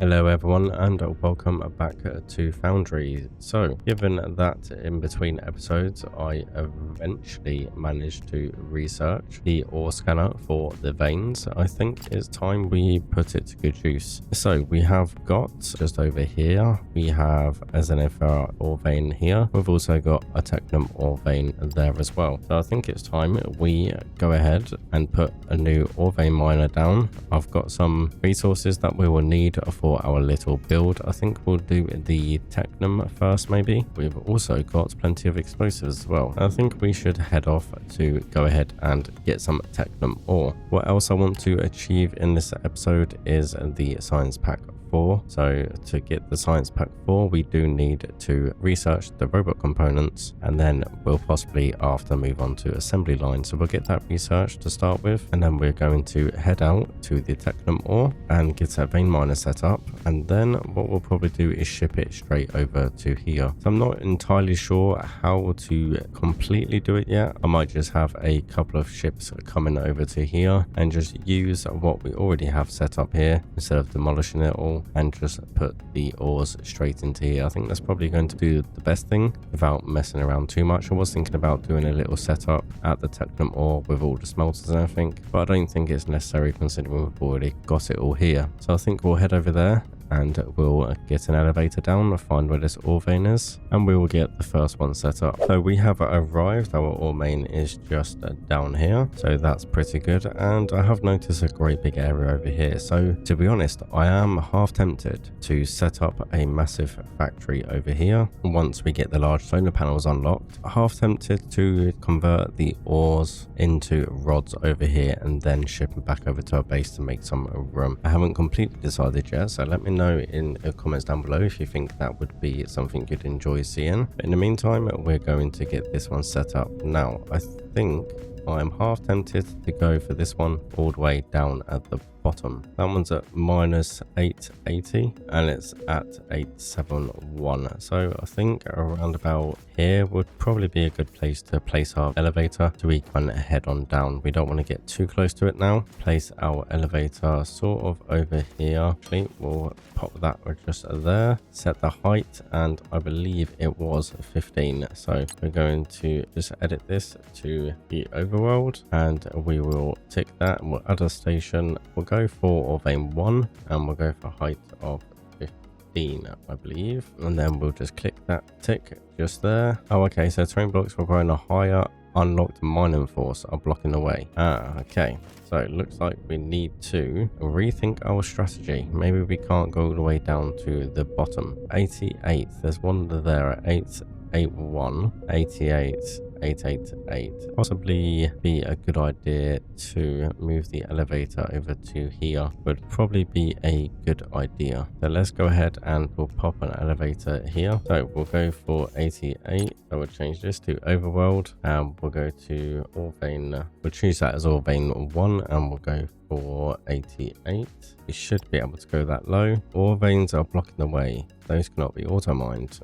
Hello everyone and welcome back to Foundry. So given that in between episodes I eventually managed to research the ore scanner for the veins, I think it's time we put it to good use. So we have got just over here, we have a xenoferitte ore vein here. We've also got a technum ore vein there as well. So I think it's time we go ahead and put a new ore vein miner down. I've got some resources that we will need for our little build. I think we'll do the technum first maybe. We've also got plenty of explosives as well. I think we should head off to go ahead and get some technum ore. What else I want to achieve in this episode is the science pack 4. So to get the science pack 4 we do need to research the robot components, and then we'll possibly after move on to assembly line. So we'll get that research to start with, and then we're going to head out to the technum ore and get a vein miner set up, and then what we'll probably do is ship it straight over to here. So I'm not entirely sure how to completely do it yet. I might just have a couple of ships coming over to here and just use what we already have set up here instead of demolishing it all, and just put the ores straight into here. I think that's probably going to do the best thing without messing around too much. I was thinking about doing a little setup at the technum ore with all the smelters and everything, but I don't think it's necessary considering we've already got it all here. So I think we'll head over there and we'll get an elevator down, find where this ore vein is, and we will get the first one set up. So we have arrived. Our ore main is just down here, so that's pretty good. And I have noticed a great big area over here. So to be honest, I am half tempted to set up a massive factory over here once we get the large solar panels unlocked. Half tempted to convert the ores into rods over here and then ship them back over to our base to make some room. I haven't completely decided yet, so let me know in the comments down below if you think that would be something you'd enjoy seeing. But in the meantime, we're going to get this one set up. Now I think I'm half tempted to go for this one all the way down at the bottom. That one's at minus 880 and it's at 871. So I think around about here would probably be a good place to place our elevator so we can head on down. We don't want to get too close to it now. Place our elevator sort of over here. Actually, we'll pop that just there. Set the height, and I believe it was 15. So we're going to just edit this to the overworld, and we will tick that. We'll add a station. We'll go for ore vein 1 and we'll go for height of 15, I believe, and then we'll just click that tick just there. Oh, okay, so terrain blocks requiring a higher unlocked mining force are blocking the way. Okay, so it looks like we need to rethink our strategy. Maybe we can't go all the way down to the bottom. 88, there's one there at 881, 88, 888. Possibly be a good idea to move the elevator over to here. Would probably be a good idea. So let's go ahead and we'll pop an elevator here. So we'll go for 88. I will change this to overworld, and we'll go to ore vein. We'll choose that as ore vein 1 and we'll go for 88. We should be able to go that low. Ore veins are blocking the way. Those cannot be auto mined.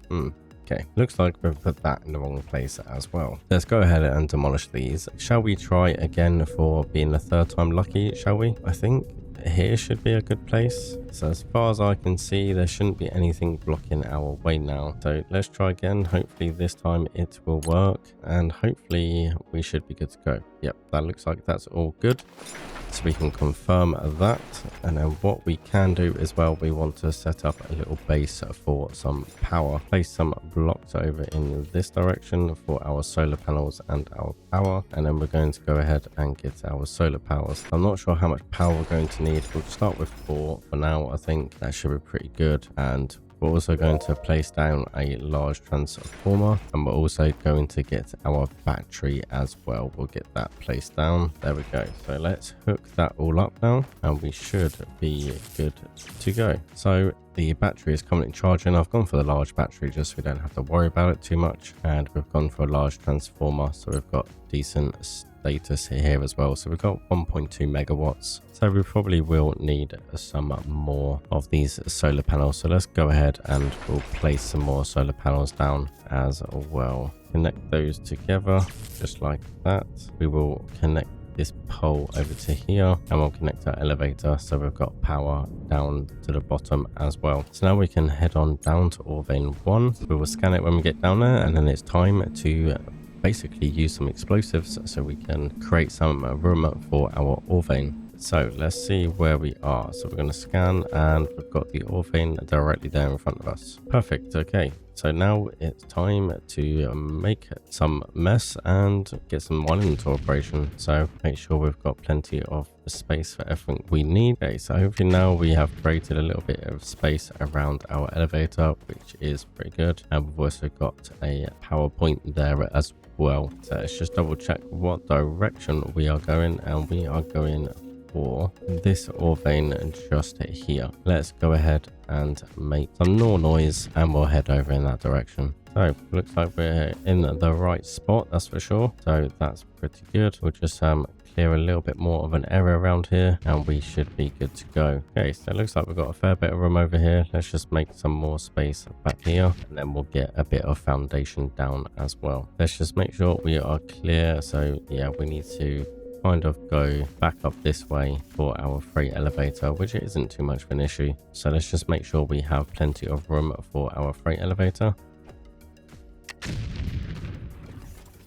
Okay, looks like we've put that in the wrong place as well. Let's go ahead and demolish these. Shall we try again for being the third time lucky, shall we? I think here should be a good place. So as far as I can see, there shouldn't be anything blocking our way now. So let's try again. Hopefully this time it will work, and hopefully we should be good to go. Yep, that looks like that's all good. So we can confirm that, and then what we can do as well, we want to set up a little base for some power. Place some blocks over in this direction for our solar panels and our power, and then we're going to go ahead and get our solar powers. I'm not sure how much power we're going to need. We'll start with 4 for now. I think that should be pretty good, and we're also going to place down a large transformer, and we're also going to get our battery as well. We'll get that placed down. There we go. So let's hook that all up now, and we should be good to go. So the battery is currently charging. I've gone for the large battery just so we don't have to worry about it too much, and we've gone for a large transformer, so we've got decent status here as well. So we've got 1.2 megawatts, so we probably will need some more of these solar panels. So let's go ahead and we'll place some more solar panels down as well. Connect those together just like that. We will connect this pole over to here, and we'll connect our elevator so we've got power down to the bottom as well. So now we can head on down to ore vein 1. We will scan it when we get down there, and then it's time to basically use some explosives so we can create some room for our ore vein. So let's see where we are. So we're going to scan, and we've got the ore vein directly there in front of us. Perfect. Okay, so now it's time to make some mess and get some mining into operation. So make sure we've got plenty of space for everything we need. Okay, so hopefully now we have created a little bit of space around our elevator, which is pretty good. And we've also got a power point there as well. So let's just double check what direction we are going, and we are going for this ore vein just here. Let's go ahead and make some more noise, and we'll head over in that direction. So looks like we're in the right spot, that's for sure. So that's pretty good. We'll just clear a little bit more of an area around here, and we should be good to go. Okay, so it looks like we've got a fair bit of room over here. Let's just make some more space back here, and then we'll get a bit of foundation down as well. Let's just make sure we are clear. So yeah, we need to kind of go back up this way for our freight elevator, which isn't too much of an issue. So let's just make sure we have plenty of room for our freight elevator.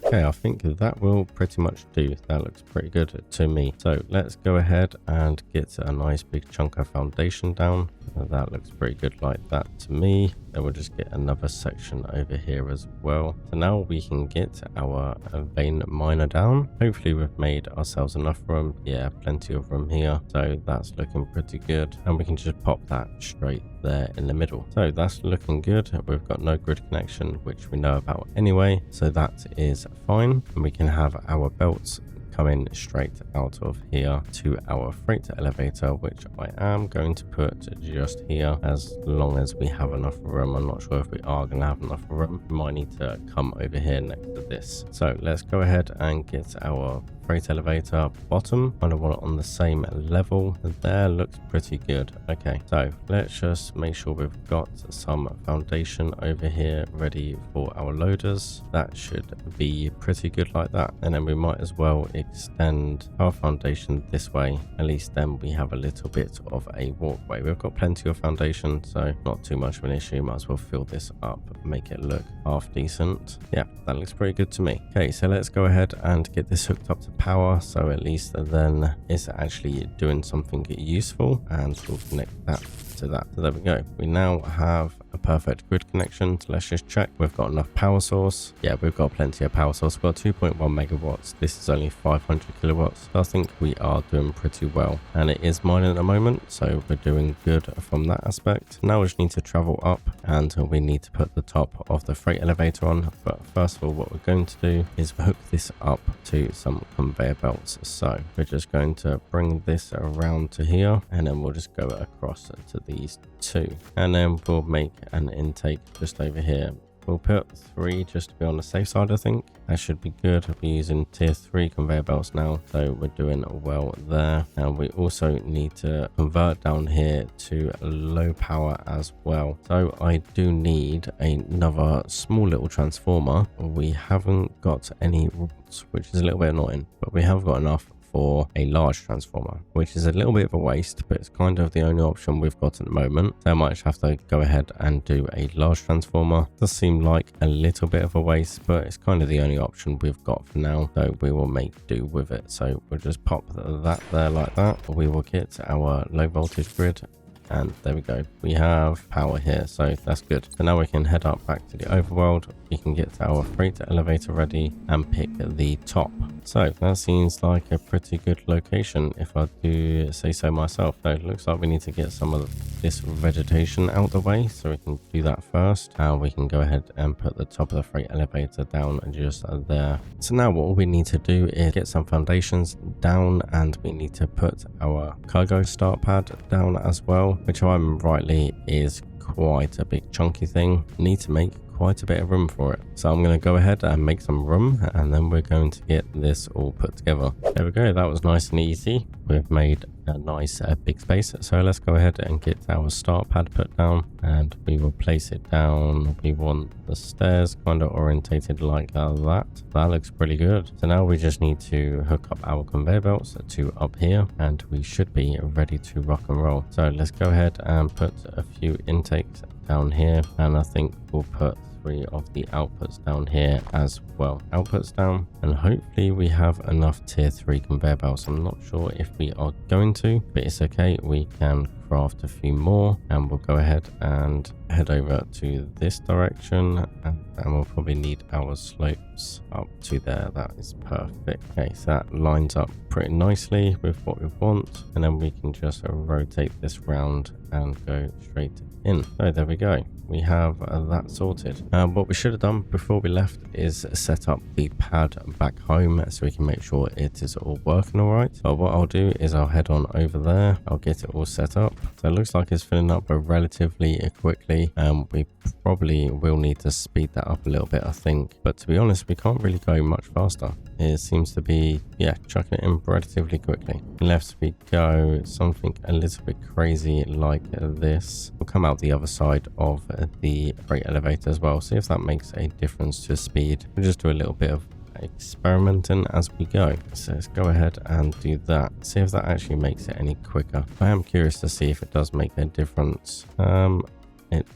Okay, I think that will pretty much do. That looks pretty good to me. So let's go ahead and get a nice big chunk of foundation down. That looks pretty good like that to me. Then we'll just get another section over here as well. So now we can get our vein miner down. Hopefully we've made ourselves enough room. Yeah, plenty of room here. So that's looking pretty good. And we can just pop that straight there in the middle. So that's looking good. We've got no grid connection, which we know about anyway. So that is fine. And we can have our belts coming straight out of here to our freight elevator, which I am going to put just here as long as we have enough room. I'm not sure if we are going to have enough room. We might need to come over here next to this. So let's go ahead and get our freight elevator bottom. I want it on the same level. There looks pretty good. Okay, so let's just make sure we've got some foundation over here ready for our loaders. That should be pretty good like that. And then we might as well extend our foundation this way. At least then we have a little bit of a walkway. We've got plenty of foundation, so not too much of an issue. Might as well fill this up, make it look half decent. Yeah, that looks pretty good to me. Okay, so let's go ahead and get this hooked up to power, so at least then it's actually doing something useful, and we'll connect that to that. So there we go. We now have a perfect grid connection. So let's just check we've got enough power source. Yeah, we've got plenty of power source. We've got 2.1 megawatts. This is only 500 kilowatts. So I think we are doing pretty well, and it is mining at the moment, so we're doing good from that aspect. Now we just need to travel up, and we need to put the top of the freight elevator on. But first of all, what we're going to do is hook this up to some conveyor belts. So we're just going to bring this around to here, and then we'll just go across to these two, and then we'll make an intake just over here. We'll put 3 just to be on the safe side. I think that should be good. We're using tier 3 conveyor belts now, so we're doing well there. And we also need to convert down here to low power as well. So I do need another small little transformer. We haven't got any, which is a little bit annoying, but we have got enough for a large transformer, which is a little bit of a waste, but it's kind of the only option we've got at the moment. So I might have to go ahead and do a large transformer. Does seem like a little bit of a waste, but it's kind of the only option we've got for now, so we will make do with it. So we'll just pop that there like that. We will get our low voltage grid, and there we go. We have power here, so that's good. So now we can head up back to the overworld. We can get our freight elevator ready and pick the top. So that seems like a pretty good location, if I do say so myself. So it looks like we need to get some of this vegetation out the way, so we can do that first. And we can go ahead and put the top of the freight elevator down just there. So now what we need to do is get some foundations down, and we need to put our cargo start pad down as well, which if I remember rightly is quite a big chunky thing. Need to make quite a bit of room for it, so I'm going to go ahead and make some room, and then we're going to get this all put together. There we go. That was nice and easy. We've made a nice big space. So let's go ahead and get our start pad put down, and we will place it down. We want the stairs kind of orientated like that. That looks pretty good. So now we just need to hook up our conveyor belts to up here, and we should be ready to rock and roll. So let's go ahead and put a few intakes down here, and I think we'll put 3 of the outputs down here as well. Outputs down, and hopefully we have enough tier 3 conveyor belts. I'm not sure if we are going to, but it's okay. We can craft a few more, and we'll go ahead and head over to this direction, and we'll probably need our slopes up to there. That is perfect. Okay, so that lines up pretty nicely with what we want, and then we can just rotate this round and go straight in. So there we go. We have that sorted. What we should have done before we left is set up the pad back home so we can make sure it is all working all right. But what I'll do is I'll head on over there. I'll get it all set up. So it looks like it's filling up relatively quickly. We probably will need to speed that up a little bit, I think. But to be honest, we can't really go much faster. It seems to be, yeah, chucking it in relatively quickly. Unless we go something a little bit crazy like this. We'll come out the other side of the freight elevator as well. See if that makes a difference to speed. We'll just do a little bit of experimenting as we go. So let's go ahead and do that. See if that actually makes it any quicker. I am curious to see if it does make a difference. It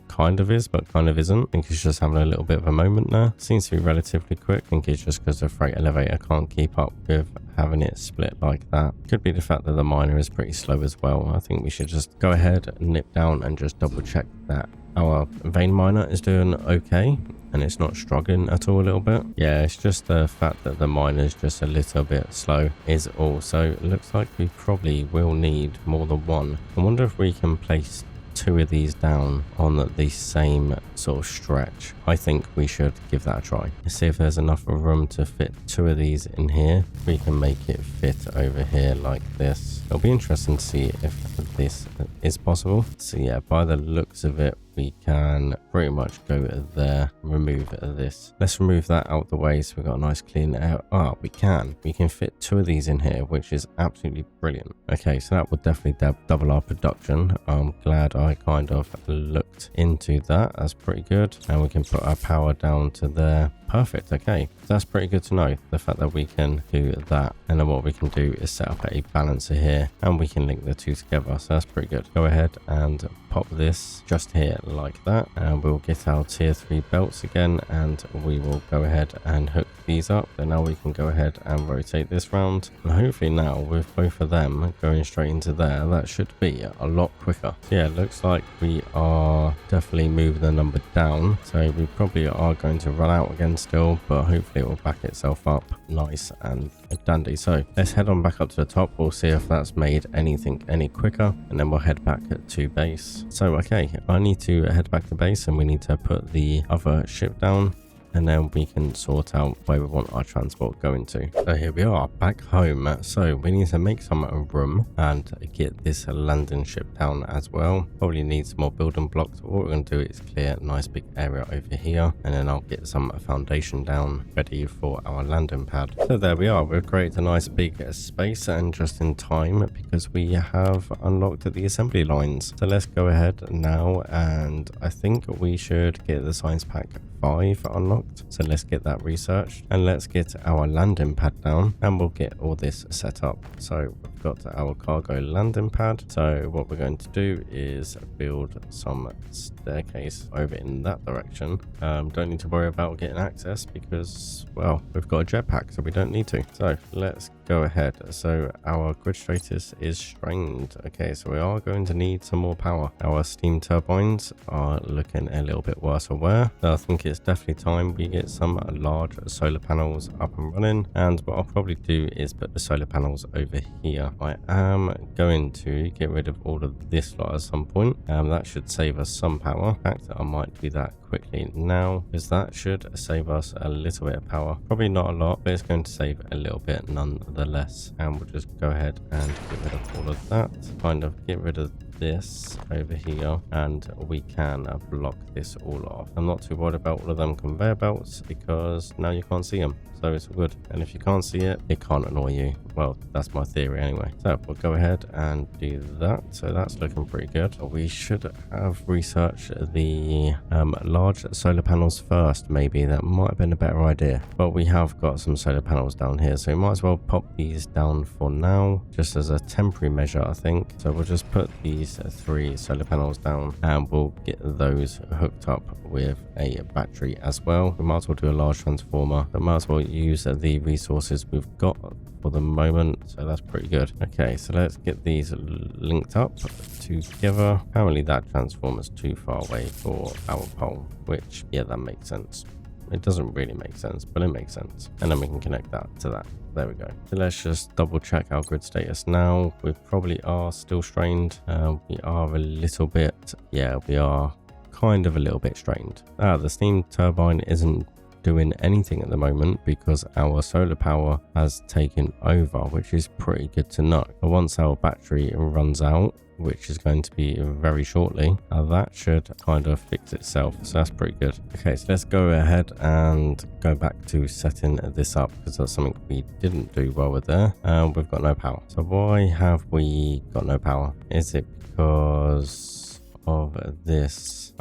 kind of is, but kind of isn't. I think it's just having a little bit of a moment there. Seems to be relatively quick. I think it's just because the freight elevator can't keep up with having it split like that. Could be the fact that the miner is pretty slow as well. I think we should just go ahead, nip down, and just double check that our vein miner is doing okay and it's not struggling at all a little bit. Yeah, it's just the fact that the miner is just a little bit slow is all. So it looks like we probably will need more than one. I wonder if we can place 2 of these down on the same sort of stretch. I think we should give that a try. Let's see if there's enough room to fit 2 of these in here. We can make it fit over here like this. It'll be interesting to see if this is possible. So yeah, by the looks of it, we can pretty much go there, remove this. Let's remove that out the way so we've got a nice clean air. We can fit 2 of these in here, which is absolutely brilliant. Okay, so that will definitely double our production. I'm glad I kind of looked into that. That's pretty good. And we can put our power down to there. Perfect. Okay, that's pretty good to know, the fact that we can do that. And then what we can do is set up a balancer here, and we can link the 2 together. So that's pretty good. Go ahead and pop this just here like that, and we'll get our tier 3 belts again, and we will go ahead and hook these up. And now we can go ahead and rotate this round, and hopefully now with both of them going straight into there, that should be a lot quicker. So yeah, it looks like we are definitely moving the number down, so we probably are going to run out again still, but hopefully it will back itself up nice and dandy. So let's head on back up to the top. We'll see if that's made anything any quicker, and then we'll head back to base. So okay, I need to head back to base, and we need to put the other ship down, and then we can sort out where we want our transport going to. So here we are back home. So we need to make some room and get this landing ship down as well. Probably need some more building blocks. What we're going to do is clear a nice big area over here, and then I'll get some foundation down ready for our landing pad. So there we are. We've created a nice big space, and just in time because we have unlocked the assembly lines. So let's go ahead now, and I think we should get the science pack 5 unlocked. So let's get that researched, and let's get our landing pad down, and we'll get all this set up. So we've got our cargo landing pad. So what we're going to do is build some staircase over in that direction. Don't need to worry about getting access because, well, we've got a jetpack, so we don't need to. So let's go ahead. So our grid status is strained. Okay, so we are going to need some more power. Our steam turbines are looking a little bit worse for wear. So I think it's definitely time we get some large solar panels up and running, and what I'll probably do is put the solar panels over here. I am going to get rid of all of this lot at some point. That should save us some power. In fact, I might do that quickly now, because that should save us a little bit of power. Probably not a lot, but it's going to save a little bit nonetheless. And we'll just go ahead and get rid of all of that. Kind of get rid of this over here and we can block this all off. I'm not too worried about all of them conveyor belts because now you can't see them, so it's all good. And if you can't see it, it can't annoy you. Well, that's my theory anyway. So we'll go ahead and do that. So that's looking pretty good. We should have researched the large solar panels first. Maybe that might have been a better idea, but we have got some solar panels down here, so we might as well pop these down for now, just as a temporary measure, I think. So we'll just put these 3 solar panels down and we'll get those hooked up with a battery as well. We might as well do a large transformer. We might as well use the resources we've got for the moment, so that's pretty good. Okay, so let's get these linked up together. Apparently that transformer's too far away for our pole, which, yeah, that makes sense. It doesn't really make sense, but it makes sense. And then we can connect that to that. There we go. So let's just double check our grid status now. We probably are still strained. We are a little bit, yeah, we are kind of a little bit strained. The steam turbine isn't doing anything at the moment because our solar power has taken over, which is pretty good to know. But once our battery runs out, which is going to be very shortly, that should kind of fix itself, so that's pretty good. Okay, so let's go ahead and go back to setting this up because that's something we didn't do while we're there. We've got no power. So why have we got no power? Is it because of this?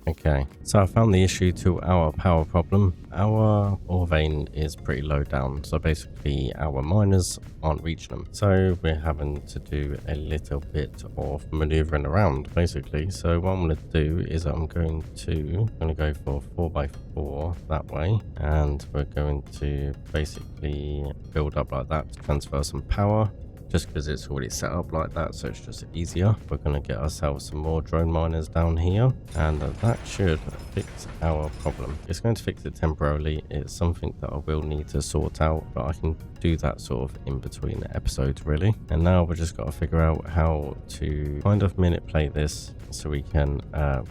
Okay, so I found the issue to our power problem. Our ore vein is pretty low down, so basically our miners aren't reaching them. So we're having to do a little bit of maneuvering around, basically. So what I'm going to do is I'm going to go for 4x4 that way, and we're going to basically build up like that to transfer some power. Just because it's already set up like that, so it's just easier. We're going to get ourselves some more drone miners down here, and that should fix our problem. It's going to fix it temporarily. It's something that I will need to sort out, but I can do that sort of in between episodes really. And now we've just got to figure out how to kind of manipulate this so we can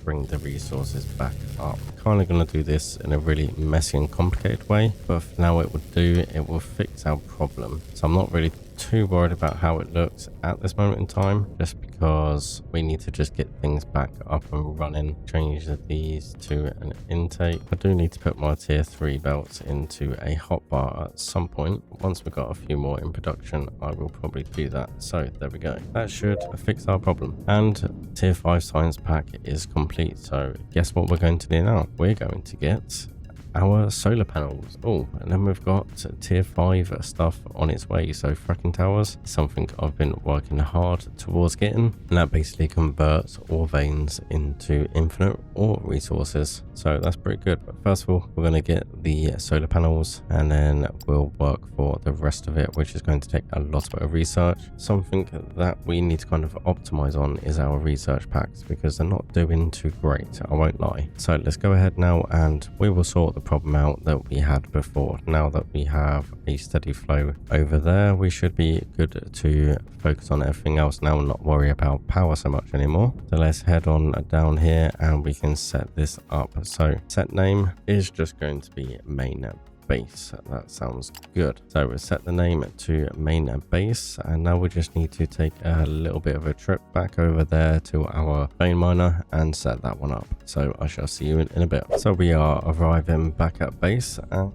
bring the resources back up. Kind of going to do this in a really messy and complicated way, but for now it will fix our problem. So I'm not really too worried about how it looks at this moment in time, just because we need to just get things back up and running. Change these to an intake. I do need to put my tier 3 belts into a hotbar at some point. Once we've got a few more in production, I will probably do that. So there we go. That should fix our problem. And tier 5 science pack is complete. So guess what we're going to do now? We're going to get our solar panels. Oh, and then we've got tier 5 stuff on its way. So fracking towers, something I've been working hard towards getting, and that basically converts ore veins into infinite ore resources. So that's pretty good. But first of all, we're going to get the solar panels, and then we'll work for the rest of it, which is going to take a lot of research. Something that we need to kind of optimize on is our research packs, because they're not doing too great, I won't lie. So let's go ahead now and we will sort the problem out that we had before. Now that we have a steady flow over there, we should be good to focus on everything else now and not worry about power so much anymore. So let's head on down here and we can set this up. So set name is just going to be main base. That sounds good. So we'll set the name to main base, and now we just need to take a little bit of a trip back over there to our vein miner and set that one up. So I shall see you in a bit. So we are arriving back at base, and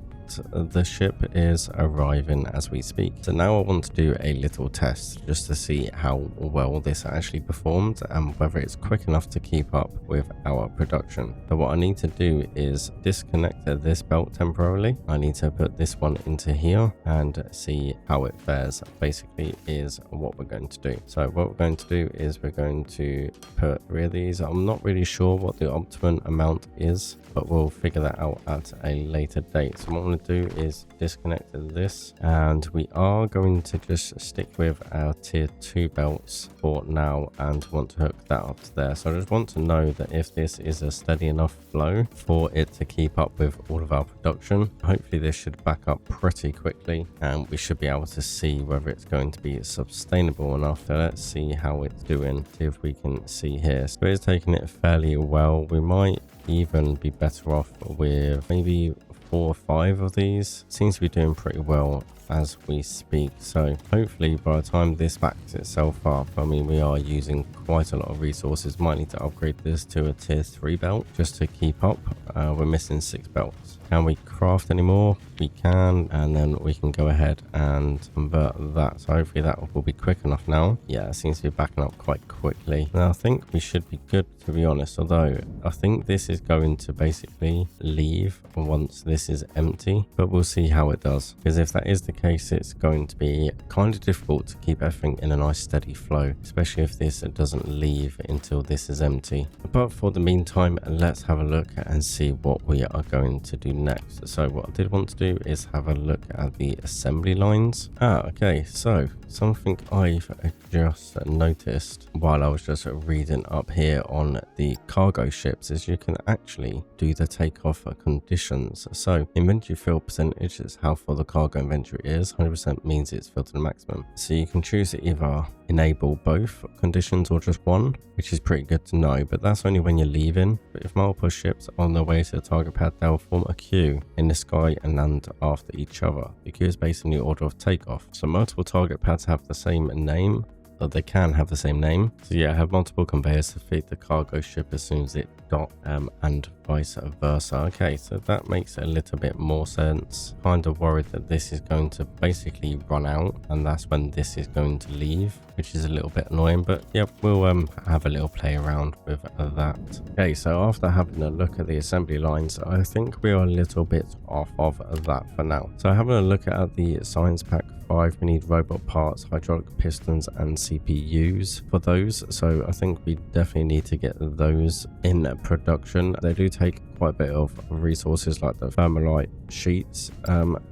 the ship is arriving as we speak. So now I want to do a little test just to see how well this actually performed and whether it's quick enough to keep up with our production. So what I need to do is disconnect this belt temporarily. I need to put this one into here and see how it fares, basically, is what we're going to do. So what we're going to do is we're going to put 3 of these. I'm not really sure what the optimum amount is, but we'll figure that out at a later date. So what I'm going to do is disconnect this, and we are going to just stick with our tier 2 belts for now and want to hook that up to there. So I just want to know that if this is a steady enough flow for it to keep up with all of our production. Hopefully this should back up pretty quickly and we should be able to see whether it's going to be sustainable enough. So let's see how it's doing, see if we can see here. So it's taking it fairly well. We might even be better off with maybe 4 or 5 of these. Seems to be doing pretty well as we speak, so hopefully by the time this backs itself up, I mean, we are using quite a lot of resources. Might need to upgrade this to a tier 3 belt just to keep up. We're missing 6 belts. Can we craft any more? We can, and then we can go ahead and convert that. So hopefully that will be quick enough now. Yeah, it seems to be backing up quite quickly. Now I think we should be good, to be honest, although I think this is going to basically leave once this is empty, but we'll see how it does, because if that is the case, it's going to be kind of difficult to keep everything in a nice steady flow, especially if this doesn't leave until this is empty. But for the meantime, let's have a look and see what we are going to do next. So what I did want to do is have a look at the assembly lines. Okay, so something I've just noticed while I was just reading up here on the cargo ships is you can actually do the takeoff conditions. So inventory fill percentage is how full the cargo inventory is. 100% means it's filled to the maximum. So you can choose to either enable both conditions or just one, which is pretty good to know, but that's only when you're leaving. But if multiple ships are on their way to the target pad, they'll form a queue in the sky and land after each other. The queue is based on the order of takeoff. So multiple target pads have the same name, or they can have the same name. So yeah, have multiple conveyors to feed the cargo ship as soon as it dock, and vice versa. Okay, so that makes a little bit more sense. Kind of worried that this is going to basically run out, and that's when this is going to leave, which is a little bit annoying, but yeah, we'll have a little play around with that. Okay, so after having a look at the assembly lines, I think we are a little bit off of that for now. So having a look at the science pack 5, we need robot parts, hydraulic pistons and CPUs for those, so I think we definitely need to get those in production. They do take quite a bit of resources, like the thermalite sheets.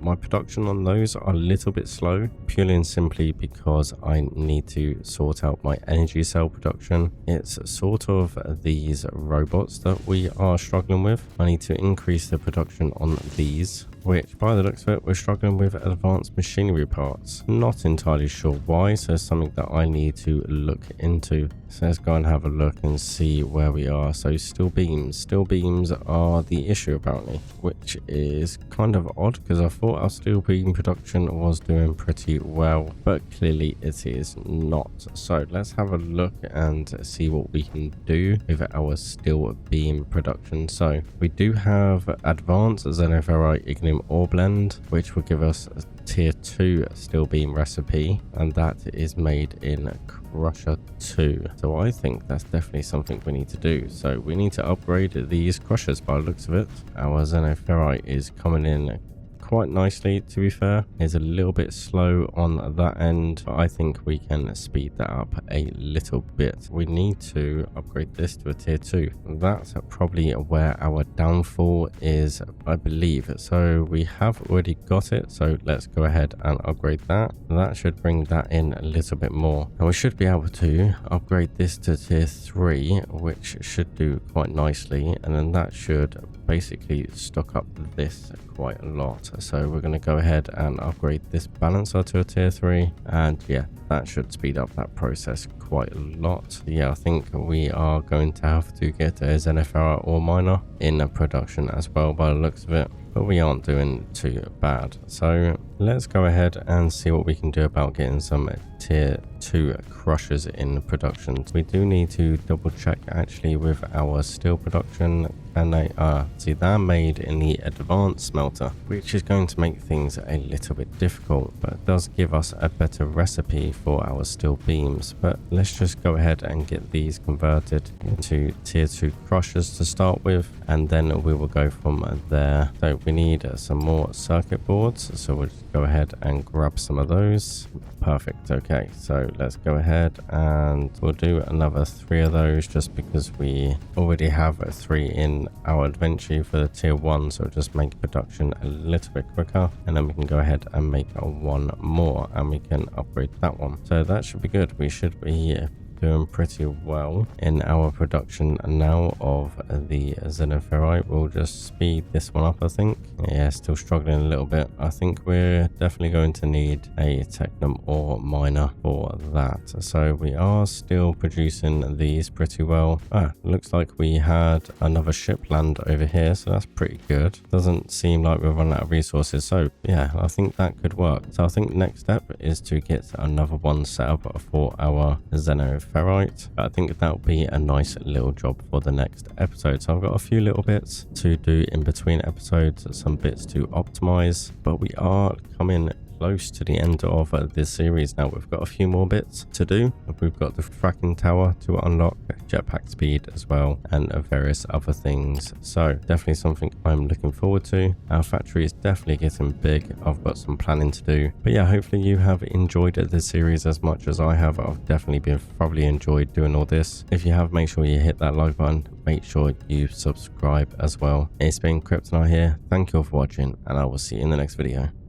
My production on those are a little bit slow, purely and simply because I need to sort out my energy cell production. It's sort of these robots that we are struggling with. I need to increase the production on these, which by the looks of it, we're struggling with advanced machinery parts. Not entirely sure why, so it's something that I need to look into. So let's go and have a look and see where we are. So steel beams are the issue apparently, which is kind of odd because I thought our steel beam production was doing pretty well, but clearly it is not. So let's have a look and see what we can do with our steel beam production. So we do have advanced xenoferitte ignium ore blend, which will give us a tier 2 steel beam recipe, and that is made in Crusher 2. So I think that's definitely something we need to do. So we need to upgrade these crushers by the looks of it. Our xenoferitte is coming in quite nicely, to be fair. It's a little bit slow on that end, but I think we can speed that up a little bit. We need to upgrade this to a tier 2. That's probably where our downfall is, I believe. So we have already got it, so let's go ahead and upgrade that. That should bring that in a little bit more, and we should be able to upgrade this to tier 3, which should do quite nicely, and then that should basically stock up this quite a lot. So we're going to go ahead and upgrade this balancer to a tier 3, and yeah, that should speed up that process quite a lot. Yeah, I think we are going to have to get a xenoferitte ore miner in production as well by the looks of it, but we aren't doing too bad. So let's go ahead and see what we can do about getting some tier 2 crushers in production. We do need to double check actually with our steel production, and they are, see, they're made in the advanced smelter, which is going to make things a little bit difficult, but it does give us a better recipe for our steel beams. But let's just go ahead and get these converted into tier 2 crushers to start with, and then we will go from there. So we need some more circuit boards, so we'll just go ahead and grab some of those. Perfect. Okay, so let's go ahead and we'll do another 3 of those, just because we already have 3 in our inventory for the tier 1, so just make production a little bit quicker, and then we can go ahead and make 1 more and we can upgrade that one. So that should be good. We should be doing pretty well in our production now of the xenoferitte. We'll just speed this one up, I think. Yeah, still struggling a little bit. I think we're definitely going to need a technum ore miner for that. So we are still producing these pretty well. Looks like we had another ship land over here, so that's pretty good. Doesn't seem like we're running out of resources, so yeah, I think that could work. So I think next step is to get another one set up for our xenoferitte. I think that'll be a nice little job for the next episode. So I've got a few little bits to do in between episodes, some bits to optimize, but we are coming close to the end of this series now. We've got a few more bits to do. We've got the fracking tower to unlock, jetpack speed as well, and various other things. So definitely something I'm looking forward to. Our factory is definitely getting big. I've got some planning to do. But yeah, hopefully you have enjoyed this series as much as I have. I've definitely been thoroughly enjoyed doing all this. If you have, make sure you hit that like button. Make sure you subscribe as well. It's been Kryptonite here. Thank you all for watching, and I will see you in the next video.